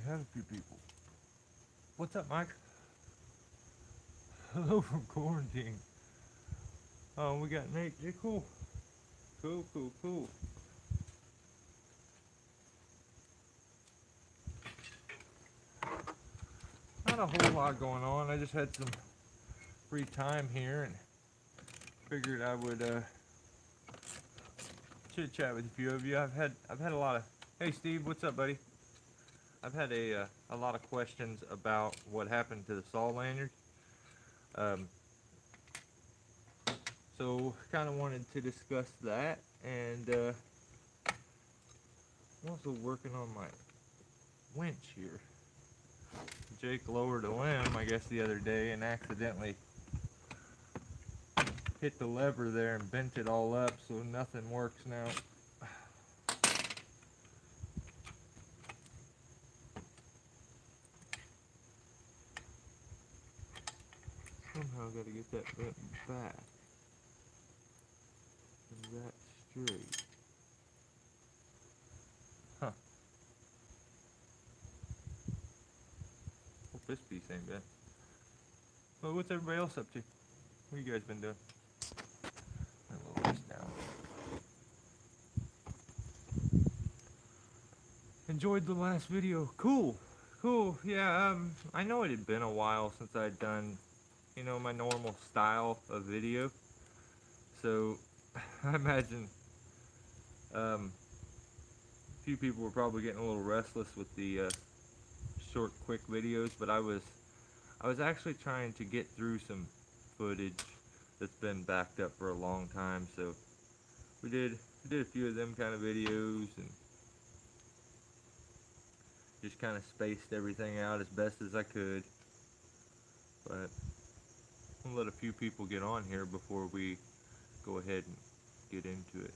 had a few people. What's up, Mike? Hello from quarantine. Oh, we got Nate. Yeah, cool. Cool. Not a whole lot going on. I just had some free time here and figured I would chit chat with a few of you. I've had a lot of. Hey, Steve, what's up, buddy? I've had a lot of questions about what happened to the saw lanyard. Um, so kind of wanted to discuss that, and I'm also working on my winch here. Jake lowered a limb, I guess, the other day and accidentally hit the lever there and bent it all up, so nothing works now. Somehow got to get that bent back and that straight. Huh. Hope this piece ain't bad. Well, what's everybody else up to? What you guys been doing? A little this down. Enjoyed the last video. Cool. Yeah, I know it had been a while since I'd done, my normal style of video. So, I imagine, a few people were probably getting a little restless with the short, quick videos, but I was actually trying to get through some footage that's been backed up for a long time. So we did a few of them kind of videos and just kind of spaced everything out as best as I could. But I'll let a few people get on here before we go ahead and get into it.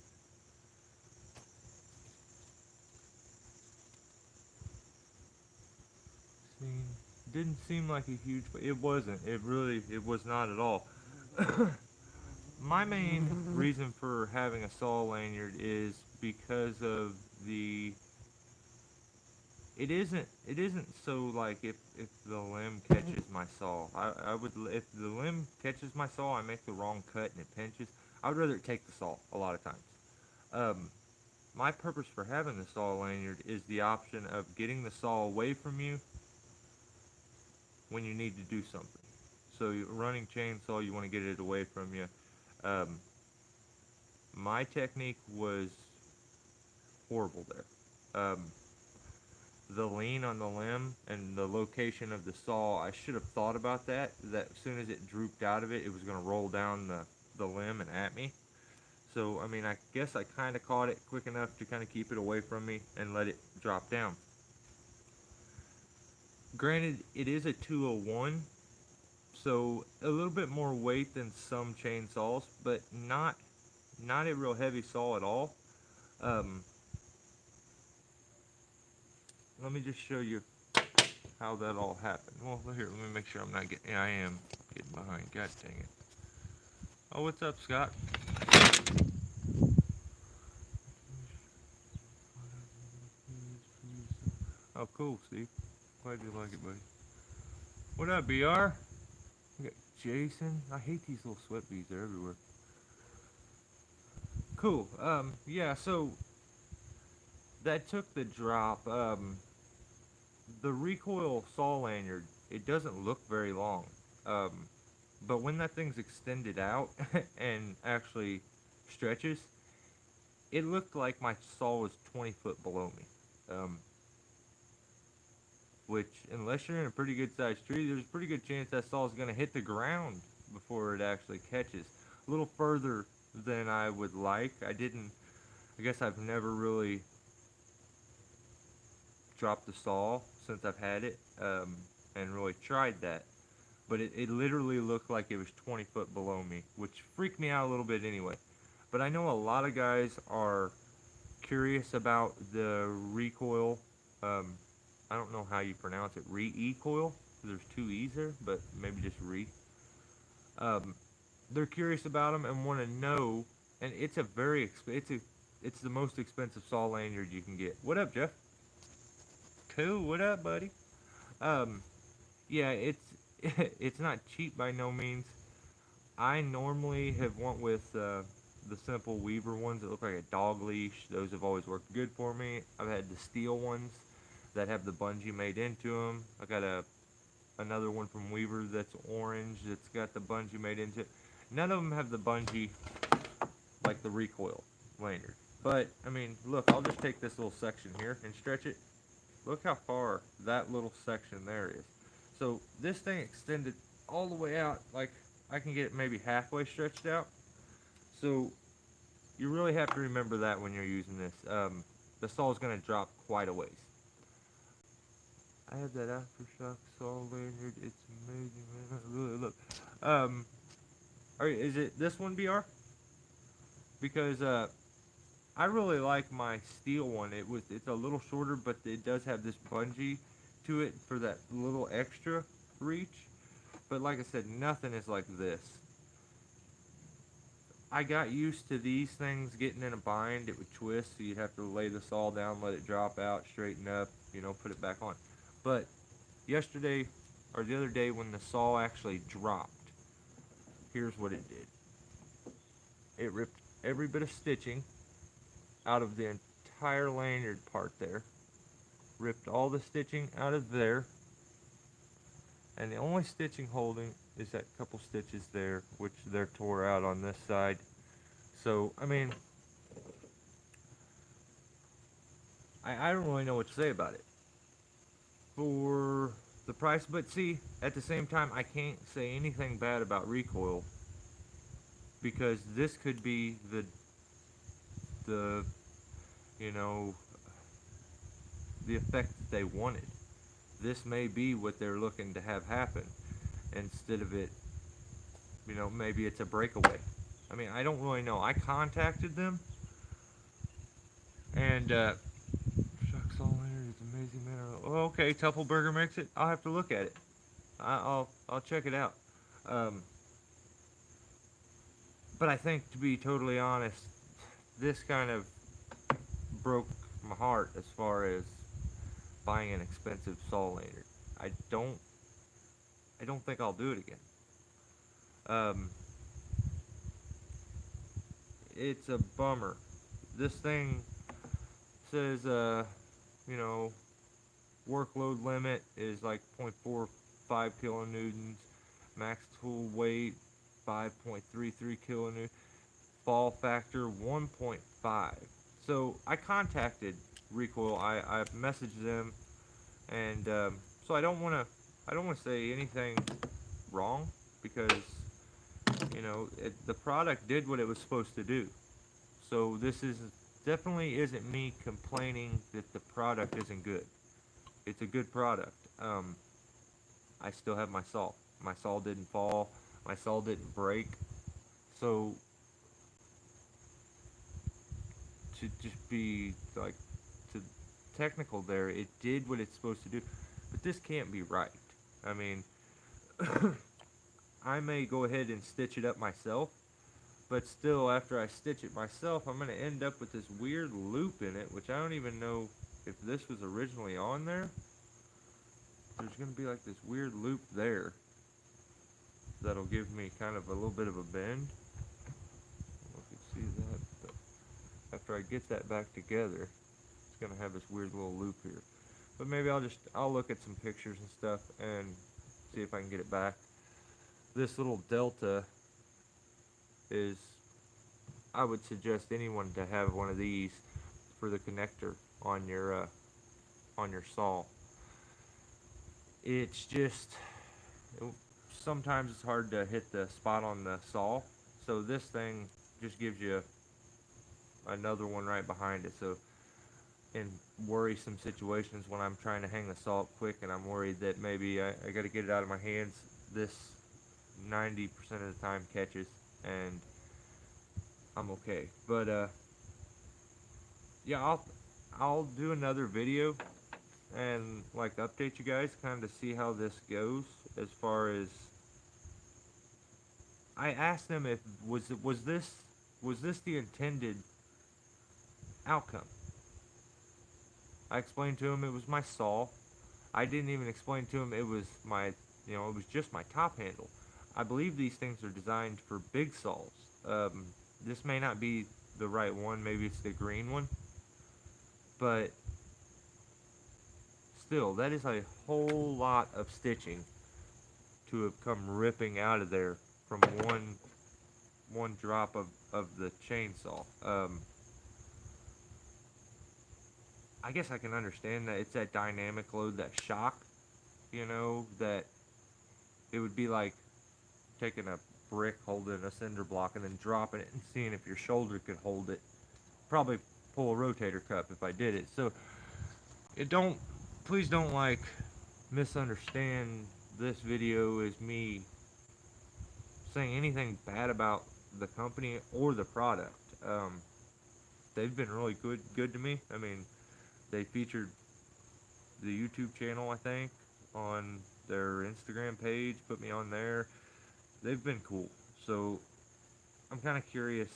Didn't seem like a huge, but it wasn't. It was not at all. My main reason for having a saw lanyard is because of the. It isn't so like if the limb catches my saw. I would, if the limb catches my saw, I make the wrong cut and it pinches. I would rather take the saw a lot of times. My purpose for having the saw lanyard is the option of getting the saw away from you when you need to do something. So running chainsaw, you want to get it away from you. My technique was horrible there. The lean on the limb and the location of the saw, I should have thought about that as soon as it drooped out of it, it was going to roll down the limb and at me. So, I mean, I guess I kind of caught it quick enough to kind of keep it away from me and let it drop down. Granted, it is a 201, so a little bit more weight than some chainsaws, but not a real heavy saw at all. Let me just show you how that all happened. Well, here, let me make sure I'm not getting. Yeah, I am getting behind. God dang it. Oh, what's up, Scott? Oh, cool, Steve. Glad you like it, buddy. What up, BR? We got Jason. I hate these little sweat beads. They're everywhere. Cool. Yeah, so that took the drop. The Recoil saw lanyard, it doesn't look very long. But when that thing's extended out and actually stretches, it looked like my saw was 20 foot below me. Which, unless you're in a pretty good sized tree, there's a pretty good chance that saw is going to hit the ground before it actually catches. A little further than I would like. I guess I've never really dropped the saw since I've had it, and really tried that. But it literally looked like it was 20 foot below me, which freaked me out a little bit anyway. But I know a lot of guys are curious about the Recoil. I don't know how you pronounce it, Recoil. There's two E's there, but maybe just Re. They're curious about them and want to know, and it's a very it's the most expensive saw lanyard you can get. What up, Jeff? Cool. What up, buddy? Um, yeah, it's it's not cheap by no means. I normally have went with the simple Weaver ones that look like a dog leash. Those have always worked good for me. I've had the steel ones that have the bungee made into them. I got another one from Weaver that's orange that's got the bungee made into it. None of them have the bungee like the Recoil lanyard. But I mean, look, I'll just take this little section here and stretch it. Look how far that little section there is. So this thing extended all the way out, like I can get it maybe halfway stretched out. So you really have to remember that when you're using this. The saw is going to drop quite a ways. I have that aftershock saw lanyard. It's amazing, man. Really look. Um, is it this one, BR? Because I really like my steel one. It's a little shorter, but it does have this bungee to it for that little extra reach. But like I said, nothing is like this. I got used to these things getting in a bind. It would twist, so you'd have to lay the saw down, let it drop out, straighten up, put it back on. But yesterday, or the other day when the saw actually dropped, here's what it did. It ripped every bit of stitching out of the entire lanyard part there. Ripped all the stitching out of there. And the only stitching holding is that couple stitches there, which they're tore out on this side. So, I mean, I don't really know what to say about it. For the price, but see, at the same time, I can't say anything bad about Recoil, because this could be the the effect that they wanted. This may be what they're looking to have happen, instead of it, maybe it's a breakaway. I mean, I don't really know. I contacted them, and shucks, all Lanyard is amazing, man. Oh, okay, Tuffleberger makes it. I'll have to look at it. I'll check it out. But I think, to be totally honest, this kind of broke my heart as far as buying an expensive saw lanyard. I don't think I'll do it again. It's a bummer. This thing says, workload limit is like 0.45 kilonewtons, max tool weight 5.33 kilonewtons, fall factor 1.5. So I contacted Recoil. I messaged them, and so I don't want to say anything wrong, because the product did what it was supposed to do. So this definitely isn't me complaining that the product isn't good. It's a good product. I still have my saw. My saw didn't fall. My saw didn't break. So to just be like to technical there, it did what it's supposed to do. But this can't be right. I mean, I may go ahead and stitch it up myself, but still, after I stitch it myself, I'm going to end up with this weird loop in it, which I don't even know if this was originally on there. There's going to be like this weird loop there that'll give me kind of a little bit of a bend. I don't know if you see that, but after I get that back together, it's going to have this weird little loop here. But maybe I'll look at some pictures and stuff and see if I can get it back. This little delta is, I would suggest anyone to have one of these for the connector on your saw. It's just, sometimes it's hard to hit the spot on the saw, so this thing just gives you another one right behind it. So in worrisome situations when I'm trying to hang the saw up quick and I'm worried that maybe I got to get it out of my hands, this 90% of the time catches and I'm okay. But yeah, I'll do another video and like update you guys, kind of see how this goes. As far as, I asked them if was this the intended outcome, I explained to him it was my saw. I didn't even explain to him it was my, it was just my top handle. I believe these things are designed for big saws. This may not be the right one, maybe it's the green one, but still, that is a whole lot of stitching to have come ripping out of there from one drop of the chainsaw. I guess I can understand that it's that dynamic load, that shock, that it would be like taking a brick, holding a cinder block, and then dropping it and seeing if your shoulder could hold it. Probably pull a rotator cuff if I did it. So please don't misunderstand this video as me saying anything bad about the company or the product. They've been really good to me. I mean, they featured the YouTube channel, I think, on their Instagram page, put me on there. They've been cool. So I'm kind of curious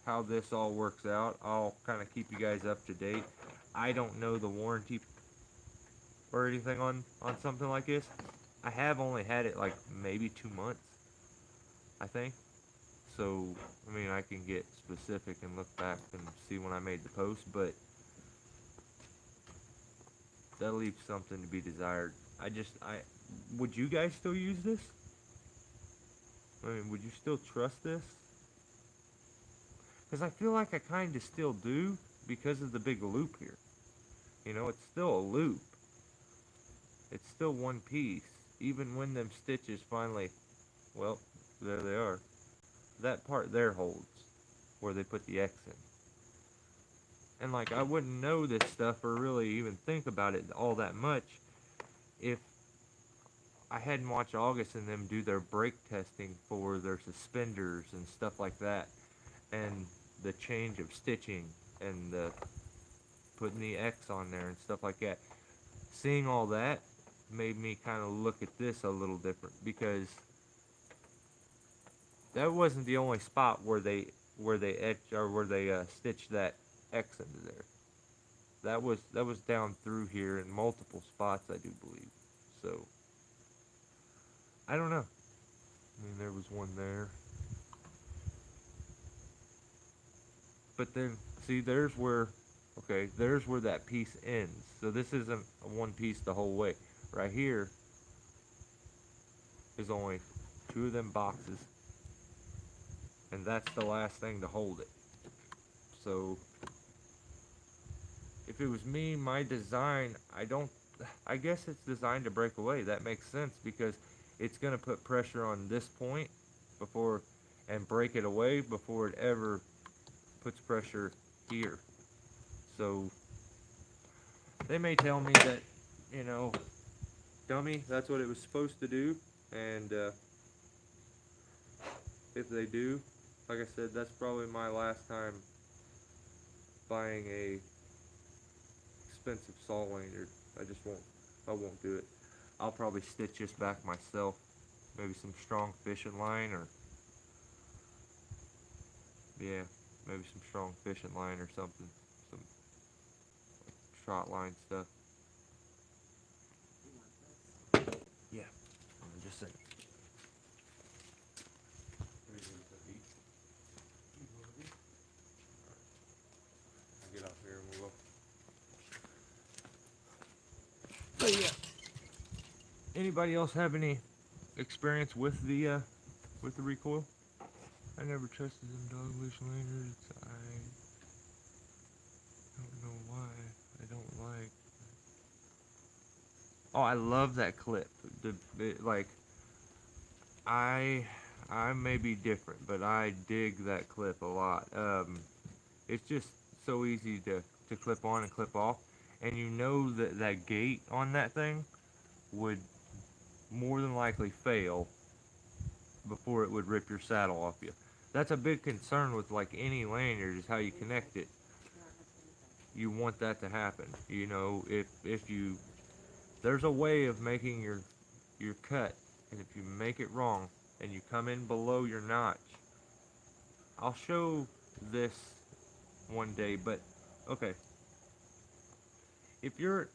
how this all works out. I'll kind of keep you guys up to date. I don't know the warranty or anything on something like this. I have only had it like maybe 2 months, I think. So, I mean, I can get specific and look back and see when I made the post, but that leaves something to be desired. Would you guys still use this? I mean, would you still trust this? Because I feel like I kind of still do because of the big loop here. It's still a loop. It's still one piece. Even when them stitches finally, well, there they are. That part there holds, where they put the X in. And I wouldn't know this stuff or really even think about it all that much if I hadn't watched August and them do their brake testing for their suspenders and stuff like that. And the change of stitching and the putting the X on there and stuff like that. Seeing all that made me kind of look at this a little different, because that wasn't the only spot where they stitched that X into there. That was down through here in multiple spots, I do believe. So I don't know. I mean, there was one there. But then, see, there's where that piece ends. So this isn't a one piece the whole way. Right here is only 2 of them boxes. And that's the last thing to hold it. So, if it was me, my design, I guess it's designed to break away. That makes sense, because it's going to put pressure on this point and break it away before it ever puts pressure here. So they may tell me that, dummy, that's what it was supposed to do. And if they do, like I said, that's probably my last time buying a expensive saw lanyard. I won't do it. I'll probably stitch this back myself. Maybe some strong fishing line, maybe some strong fishing line or something. Some trot line stuff. Yeah, I'm just saying. Get off here and we'll go. But yeah. Anybody else have any experience with the recoil? I never trusted them dogfish lanyards. I don't know why. I don't like. Oh, I love that clip. I may be different, but I dig that clip a lot. It's just so easy to clip on and clip off, and that gate on that thing would more than likely fail before it would rip your saddle off you. That's a big concern with any lanyard, is how you connect it. You want that to happen. There's a way of making your cut, and if you make it wrong and you come in below your notch, I'll show this one day, but okay. if you're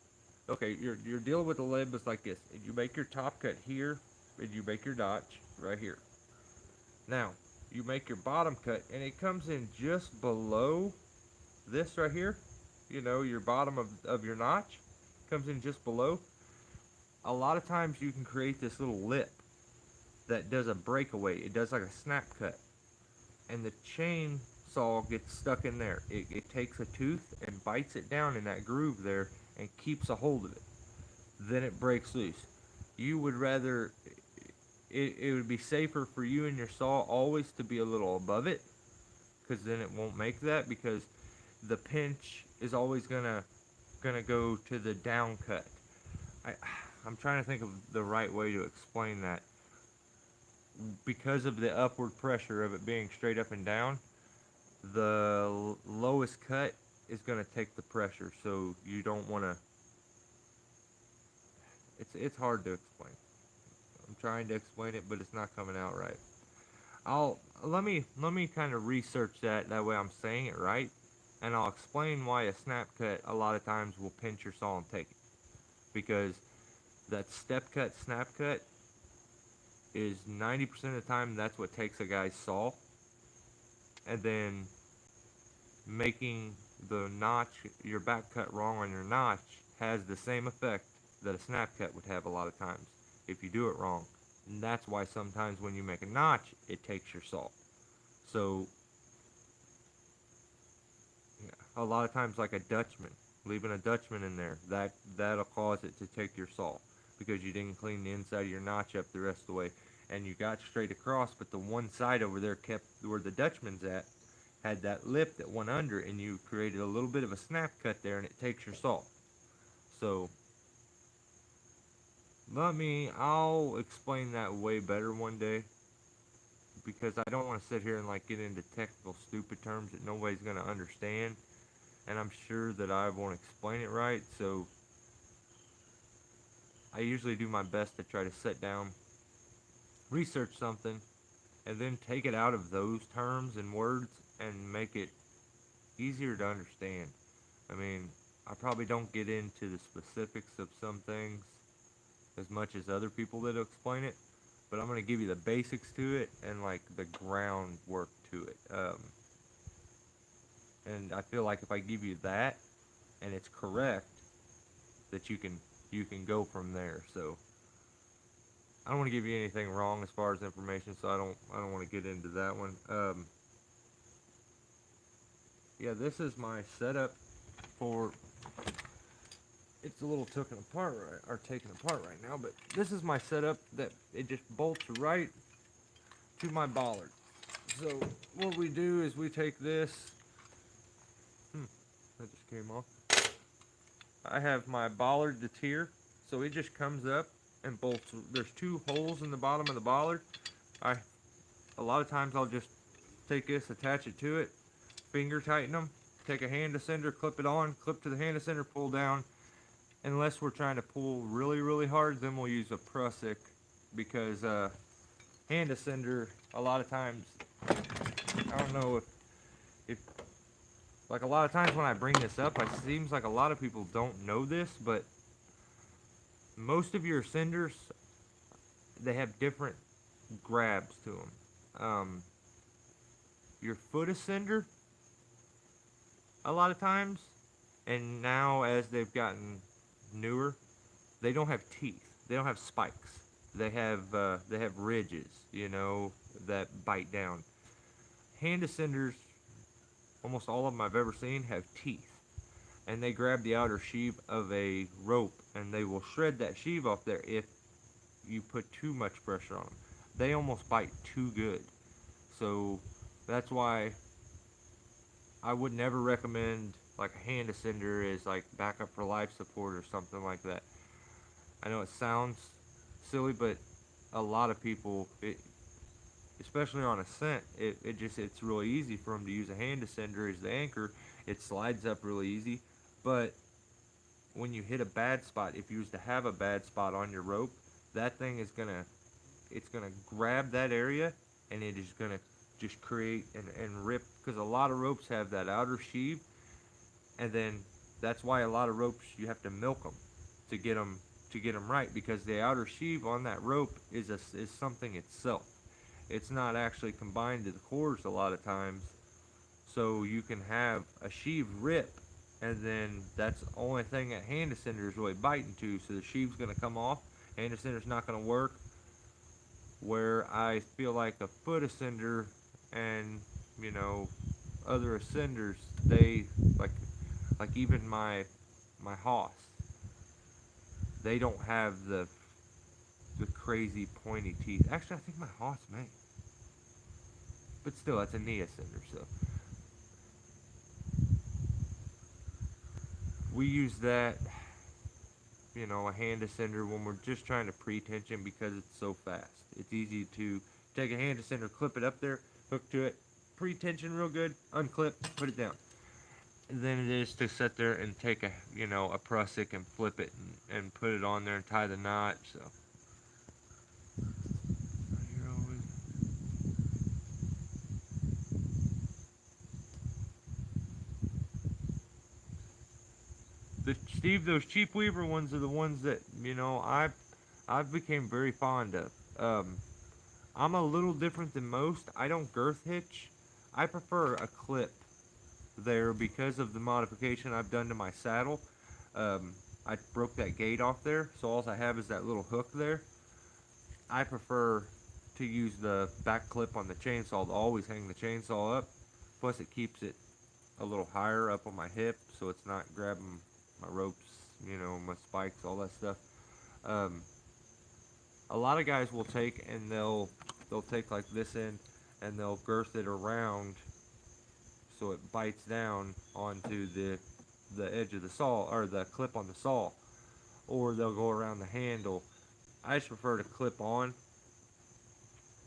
okay, you're dealing with the lead bus like this. And you make your top cut here, and you make your notch right here. Now, you make your bottom cut, and it comes in just below this right here. You know, your bottom of your notch comes in just below. A lot of times you can create this little lip that does a breakaway. It does like a snap cut. And the chainsaw gets stuck in there. It takes a tooth and bites it down in that groove there and keeps a hold of it. Then it breaks loose. You would rather, it would be safer for you and your saw always to be a little above it, because then it won't make that, because the pinch is always gonna go to the down cut. I'm trying to think of the right way to explain that. Because of the upward pressure of it being straight up and down, the lowest cut is going to take the pressure, so you don't want to. It's hard to explain. I'm trying to explain it, but it's not coming out right. Let me kind of research that way I'm saying it right, and I'll explain why a snap cut a lot of times will pinch your saw and take it, because that step cut, snap cut is 90% of the time that's what takes a guy's saw. And then making the notch, your back cut wrong on your notch, has the same effect that a snap cut would have a lot of times if you do it wrong. And that's why sometimes when you make a notch, it takes your saw. So, yeah, a lot of times like a Dutchman, leaving a Dutchman in there, that'll cause it to take your saw, because you didn't clean the inside of your notch up the rest of the way, and you got straight across, but the one side over there kept where the Dutchman's at, had that lip that went under, and you created a little bit of a snap cut there, and it takes your saw. So, I'll explain that way better one day, because I don't want to sit here and like get into technical stupid terms that nobody's going to understand, and I'm sure that I won't explain it right. So I usually do my best to try to sit down, research something, and then take it out of those terms and words and make it easier to understand. I mean, I probably don't get into the specifics of some things as much as other people that explain it, but I'm going to give you the basics to it and like the groundwork to it. And I feel like if I give you that and it's correct, that you can go from there. So I don't want to give you anything wrong as far as information, so I don't want to get into that one. Yeah, this is my setup for. It's a little taken apart right now, but this is my setup that it just bolts right to my bollard. So what we do is we take this. That just came off. I have my bollard that's here, so it just comes up and bolts. There's two holes in the bottom of the bollard. A lot of times I'll just take this, attach it to it, finger tighten them, take a hand ascender, clip it on, clip to the hand ascender, pull down. Unless we're trying to pull really, really hard, then we'll use a Prusik, because hand ascender, a lot of times, I don't know if like a lot of times when I bring this up, it seems like a lot of people don't know this, but most of your ascenders, they have different grabs to them. Your foot ascender, a lot of times, and now as they've gotten newer, they don't have teeth. They don't have spikes. They have ridges, you know, that bite down. Hand ascenders, almost all of them I've ever seen, have teeth, and they grab the outer sheave of a rope, and they will shred that sheave off there if you put too much pressure on them. They almost bite too good. So that's why I would never recommend like a hand ascender is like backup for life support or something like that. I know it sounds silly, but a lot of people, especially on ascent, it's really easy for them to use a hand ascender as the anchor. It slides up really easy, but when you hit a bad spot, if you used to have a bad spot on your rope, that thing is gonna grab that area, and it is gonna just create and rip, because a lot of ropes have that outer sheave, and then That's why a lot of ropes you have to milk them to get them right, because the outer sheave on that rope is something itself. It's not actually combined to the cores a lot of times, so you can have a sheave rip, and then that's the only thing that hand ascender is really biting to. So the sheave's going to come off, hand ascender's not going to work. Where I feel like a foot ascender and, you know, other ascenders, they like even my Hoss, they don't have the crazy pointy teeth. Actually, I think my Hoss may, but still, that's a knee ascender. So we use that, you know, a hand ascender when we're just trying to pre-tension, because it's so fast. It's easy to take a hand ascender, clip it up there, hook to it, pre-tension real good, unclip, put it down. Than it is to sit there and take a, you know, a prusik and flip it and put it on there and tie the knot. So Steve, those cheap Weaver ones are the ones that, you know, I've became very fond of. I'm a little different than most. I don't girth hitch. I prefer a clip there because of the modification I've done to my saddle. I broke that gate off there, so all I have is that little hook there. I prefer to use the back clip on the chainsaw to always hang the chainsaw up. Plus, it keeps it a little higher up on my hip, so it's not grabbing my ropes, you know, my spikes, all that stuff. A lot of guys will take and they'll take like this end and they'll girth it around so it bites down onto the edge of the saw, or the clip on the saw, or they'll go around the handle. I just prefer to clip on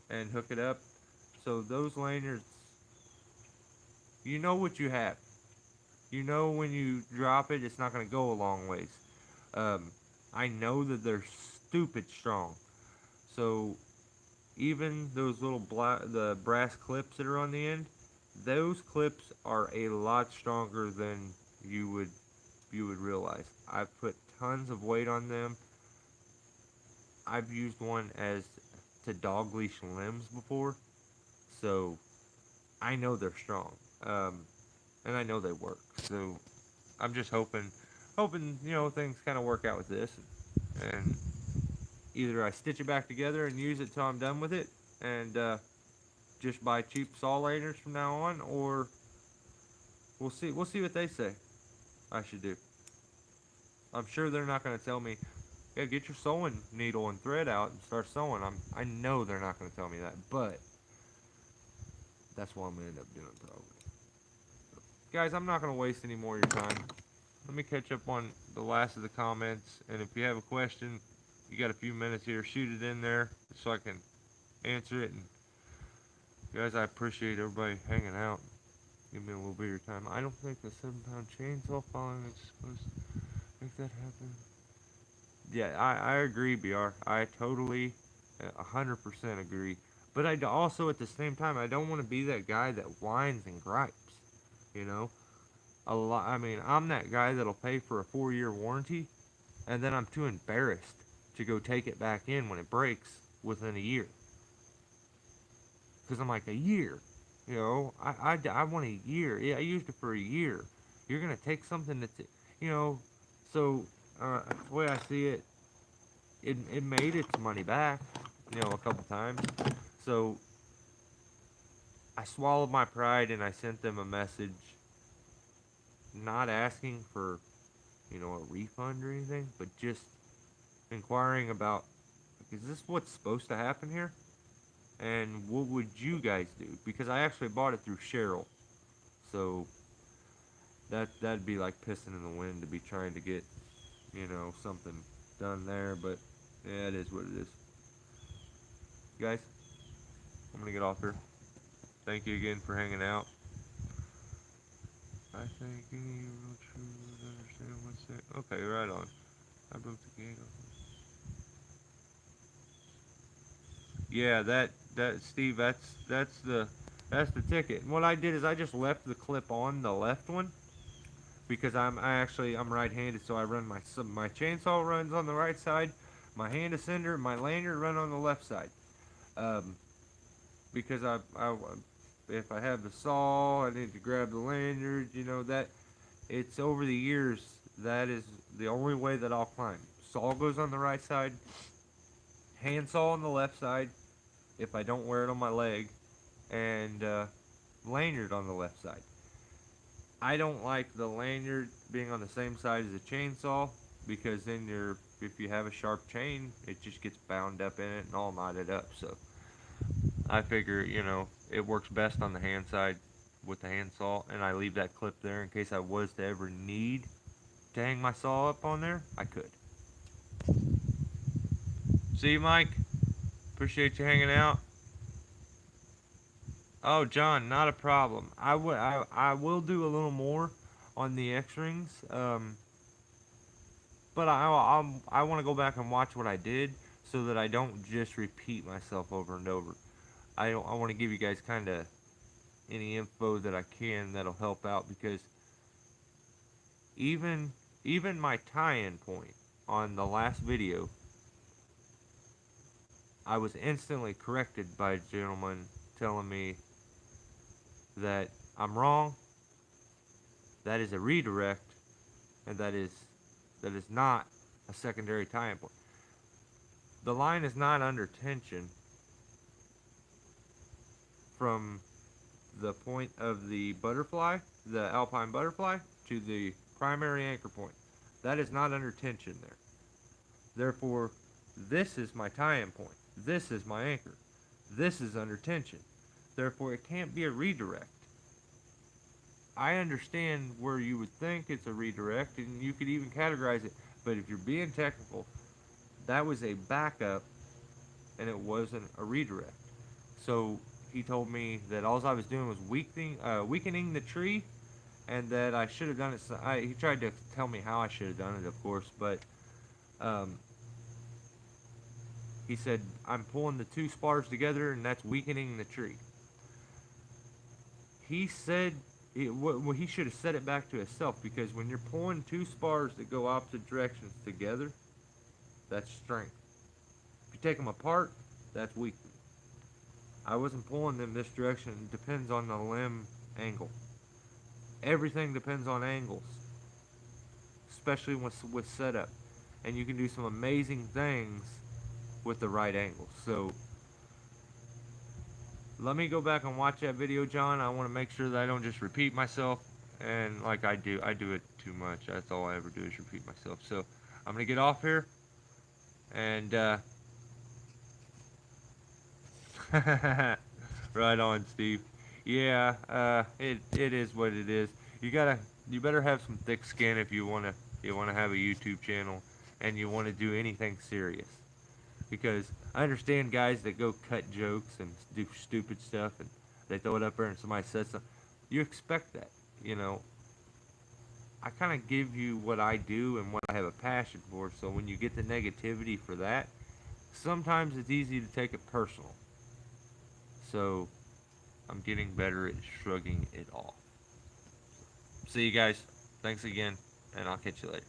and hook it up. So those lanyards, you know what you have. You know when you drop it, it's not going to go a long ways. I know that they're stupid strong. So even those little the brass clips that are on the end, those clips are a lot stronger than you would realize. I've put tons of weight on them. I've used one as to dog leash limbs before, so I know they're strong, and I know they work. So I'm just hoping, you know, things kind of work out with this, and either I stitch it back together and use it till I'm done with it, and just buy cheap saw lanyards from now on, or we'll see what they say I should do. I'm sure they're not going to tell me, yeah, get your sewing needle and thread out and start sewing. I know they're not going to tell me that, but that's what I'm going to end up doing probably. So, guys, I'm not going to waste any more of your time. Let me catch up on the last of the comments, and if you have a question, you got a few minutes here, shoot it in there so I can answer it. And guys, I appreciate everybody hanging out. Give me a little bit of your time. I don't think the 7-pound chainsaw following is supposed to make that happen. Yeah, I agree, BR. I totally 100% agree. But I also, at the same time, I don't want to be that guy that whines and gripes. You know? I mean, I'm that guy that'll pay for a 4-year warranty, and then I'm too embarrassed to go take it back in when it breaks within a year. Because I'm like, a year? You know, I want a year. Yeah, I used it for a year. You're going to take something that's, you know, so the way I see it, it made its money back, you know, a couple times. So I swallowed my pride and I sent them a message, not asking for, you know, a refund or anything, but just inquiring about, is this what's supposed to happen here? And what would you guys do? Because I actually bought it through Cheryl. So that'd be like pissing in the wind to be trying to get, you know, something done there. But yeah, it is what it is. Guys, I'm going to get off here. Thank you again for hanging out. I think any real true understand what's that. Okay, right on. I broke the gate off. Yeah, that Steve, that's the ticket. And what I did is I just left the clip on the left one, because I'm right-handed, so I run my chainsaw runs on the right side, my hand ascender, my lanyard run on the left side. Um, because if I have the saw, I need to grab the lanyard. You know that it's over the years that is the only way that I'll climb. Saw goes on the right side, hand saw on the left side. If I don't wear it on my leg, and lanyard on the left side. I don't like the lanyard being on the same side as a chainsaw because then if you have a sharp chain, it just gets bound up in it and all knotted up. So I figure, it works best on the hand side with the handsaw, and I leave that clip there in case I was to ever need to hang my saw up on there. I could. See you, Mike. Appreciate you hanging out. Oh, John, not a problem. I will do a little more on the X rings, but I want to go back and watch what I did so that I don't just repeat myself over and over. I want to give you guys kind of any info that I can that'll help out, because even my tie-in point on the last video, I was instantly corrected by a gentleman telling me that I'm wrong, that is a redirect, and that is not a secondary tie-in point. The line is not under tension from the point of the butterfly, the alpine butterfly, to the primary anchor point. That is not under tension there. Therefore, this is my tie-in point. This is my anchor. This is under tension. Therefore, it can't be a redirect. I understand where you would think it's a redirect, and you could even categorize it, but if you're being technical, that was a backup, and it wasn't a redirect. So he told me that all I was doing was weakening the tree, and that I should have done it. He tried to tell me how I should have done it, of course, but he said, I'm pulling the two spars together, and that's weakening the tree. He said, he should have said it back to himself, because when you're pulling two spars that go opposite directions together, that's strength. If you take them apart, that's weakness. I wasn't pulling them this direction. It depends on the limb angle. Everything depends on angles, especially with setup. And you can do some amazing things with the right angle. So let me go back and watch that video, John. I want to make sure that I don't just repeat myself. And like I do it too much. That's all I ever do is repeat myself. So I'm going to get off here. And right on, Steve. Yeah, it is what it is. You better have some thick skin if you wanna have a YouTube channel and you want to do anything serious. Because I understand guys that go cut jokes and do stupid stuff and they throw it up there and somebody says something. You expect that, I kind of give you what I do and what I have a passion for. So when you get the negativity for that, sometimes it's easy to take it personal. So I'm getting better at shrugging it off. See you guys. Thanks again, and I'll catch you later.